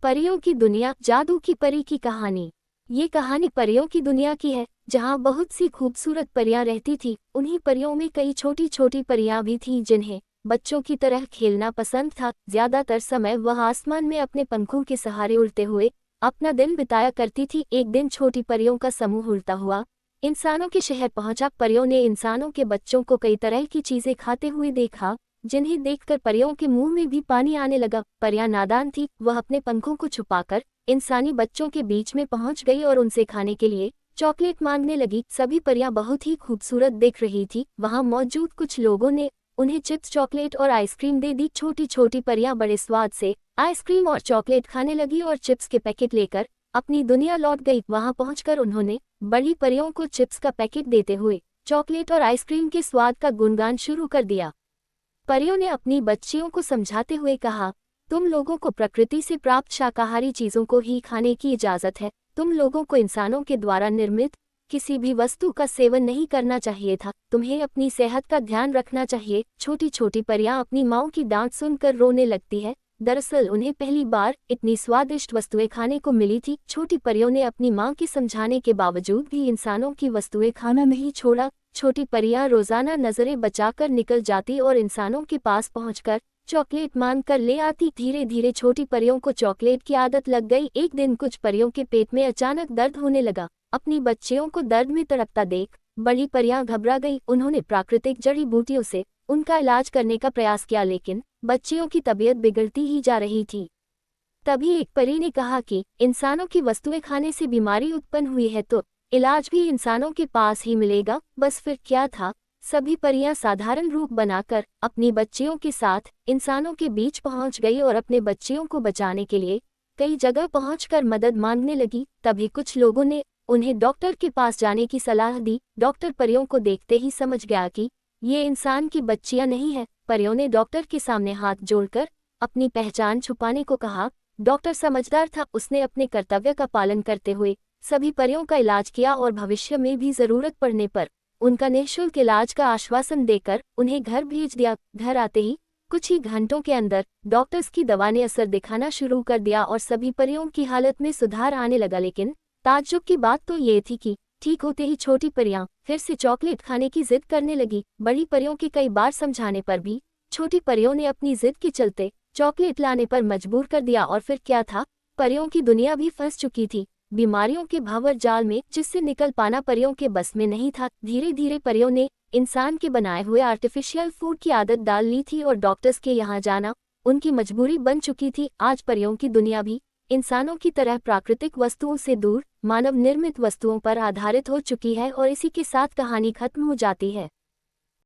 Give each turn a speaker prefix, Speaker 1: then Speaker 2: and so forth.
Speaker 1: परियों की दुनिया, जादू की परी की कहानी। ये कहानी परियों की दुनिया की है, जहाँ बहुत सी खूबसूरत परियां रहती थी। उन्हीं परियों में कई छोटी छोटी परियां भी थीं जिन्हें बच्चों की तरह खेलना पसंद था। ज्यादातर समय वह आसमान में अपने पंखों के सहारे उड़ते हुए अपना दिन बिताया करती थी। एक दिन छोटी परियों का समूह उड़ता हुआ इंसानों के शहर पहुंचा। परियों ने इंसानों के बच्चों को कई तरह की चीजें खाते हुए देखा, जिन्हें देखकर परियों के मुंह में भी पानी आने लगा। परियां नादान थी, वह अपने पंखों को छुपाकर इंसानी बच्चों के बीच में पहुंच गई और उनसे खाने के लिए चॉकलेट मांगने लगी। सभी परियां बहुत ही खूबसूरत दिख रही थी। वहां मौजूद कुछ लोगों ने उन्हें चिप्स, चॉकलेट और आइसक्रीम दे दी। छोटी छोटी परियां बड़े स्वाद से आइसक्रीम और चॉकलेट खाने लगी और चिप्स के पैकेट लेकर अपनी दुनिया लौट गई। वहां पहुंचकर उन्होंने बड़ी परियों को चिप्स का पैकेट देते हुए चॉकलेट और आइसक्रीम के स्वाद का गुणगान शुरू कर दिया। परियों ने अपनी बच्चियों को समझाते हुए कहा, तुम लोगों को प्रकृति से प्राप्त शाकाहारी चीजों को ही खाने की इजाजत है। तुम लोगों को इंसानों के द्वारा निर्मित किसी भी वस्तु का सेवन नहीं करना चाहिए था। तुम्हें अपनी सेहत का ध्यान रखना चाहिए। छोटी छोटी परियां अपनी माँ की डांट सुनकर रोने लगती है। दरअसल उन्हें पहली बार इतनी स्वादिष्ट वस्तुएं खाने को मिली थी। छोटी परियों ने अपनी माँ के समझाने के बावजूद भी इंसानों की वस्तुएं खाना नहीं छोड़ा। छोटी परियां रोजाना नजरें बचाकर निकल जाती और इंसानों के पास पहुंचकर चॉकलेट मांग कर ले आती। धीरे धीरे छोटी परियों को चॉकलेट की आदत लग गई। एक दिन कुछ परियों के पेट में अचानक दर्द होने लगा। अपनी बच्चियों को दर्द में तड़पता देख बड़ी परियां घबरा गई। उन्होंने प्राकृतिक जड़ी बूटियों से उनका इलाज करने का प्रयास किया, लेकिन बच्चियों की तबीयत बिगड़ती ही जा रही थी। तभी एक परी ने कहा कि इंसानों की वस्तुएं खाने से बीमारी उत्पन्न हुई है तो इलाज भी इंसानों के पास ही मिलेगा। बस फिर क्या था, सभी परियां साधारण रूप बनाकर अपनी बच्चियों के साथ इंसानों के बीच पहुंच गई और अपने बच्चियों को बचाने के लिए कई जगह पहुंचकर मदद मांगने लगी। तभी कुछ लोगों ने उन्हें डॉक्टर के पास जाने की सलाह दी। डॉक्टर परियों को देखते ही समझ गया कि ये इंसान की बच्चियां नहीं है। परियों ने डॉक्टर के सामने हाथ जोड़कर अपनी पहचान छुपाने को कहा। डॉक्टर समझदार था, उसने अपने कर्तव्य का पालन करते हुए सभी परियों का इलाज किया और भविष्य में भी जरूरत पड़ने पर उनका निःशुल्क इलाज का आश्वासन देकर उन्हें घर भेज दिया। घर आते ही कुछ ही घंटों के अंदर डॉक्टर्स की दवा ने असर दिखाना शुरू कर दिया और सभी परियों की हालत में सुधार आने लगा। लेकिन ताज्जुब की बात तो ये थी कि ठीक होते ही छोटी परियां फिर से चॉकलेट खाने की जिद करने लगी। बड़ी परियों के कई बार समझाने पर भी छोटी परियों ने अपनी जिद के चलते चॉकलेट लाने पर मजबूर कर दिया। और फिर क्या था, परियों की दुनिया भी फंस चुकी थी बीमारियों के भंवर जाल में, जिससे निकल पाना परियों के बस में नहीं था। धीरे धीरे परियों ने इंसान के बनाए हुए आर्टिफिशियल फूड की आदत डाल ली थी और डॉक्टर्स के यहाँ जाना उनकी मजबूरी बन चुकी थी। आज परियों की दुनिया भी इंसानों की तरह प्राकृतिक वस्तुओं से दूर मानव निर्मित वस्तुओं पर आधारित हो चुकी है और इसी के साथ कहानी खत्म हो जाती है।